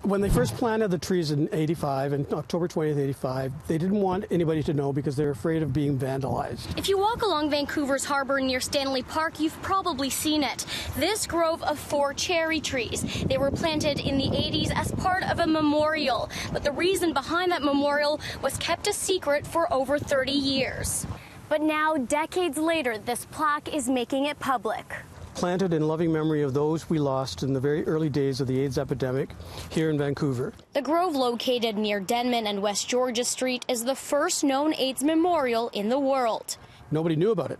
When they first planted the trees in '85, in October 20th, '85, they didn't want anybody to know because they were afraid of being vandalized. If you walk along Vancouver's harbour near Stanley Park, you've probably seen it. This grove of 4 cherry trees. They were planted in the 80s as part of a memorial, but the reason behind that memorial was kept a secret for over 30 years. But now, decades later, this plaque is making it public. Planted in loving memory of those we lost in the very early days of the AIDS epidemic here in Vancouver. The grove, located near Denman and West Georgia Street, is the first known AIDS memorial in the world. Nobody knew about it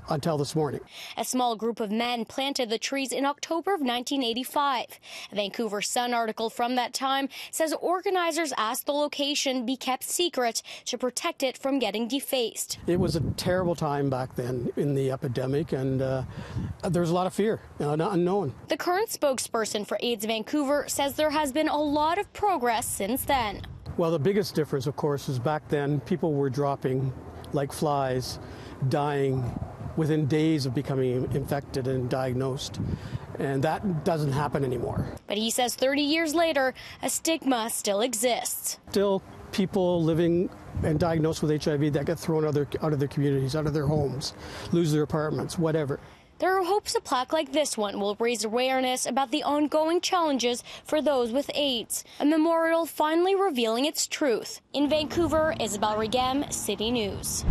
until this morning. A small group of men planted the trees in October of 1985. A Vancouver Sun article from that time says organizers asked the location be kept secret to protect it from getting defaced. It was a terrible time back then in the epidemic, and there was a lot of fear, unknown. The current spokesperson for AIDS Vancouver says there has been a lot of progress since then. Well, the biggest difference, of course, is back then people were dropping like flies, dying within days of becoming infected and diagnosed. And that doesn't happen anymore. But he says 30 years later, a stigma still exists. Still people living and diagnosed with HIV that get thrown out of their communities, out of their homes, lose their apartments, whatever. There are hopes a plaque like this one will raise awareness about the ongoing challenges for those with AIDS. A memorial finally revealing its truth. In Vancouver, Isabel Regem, City News.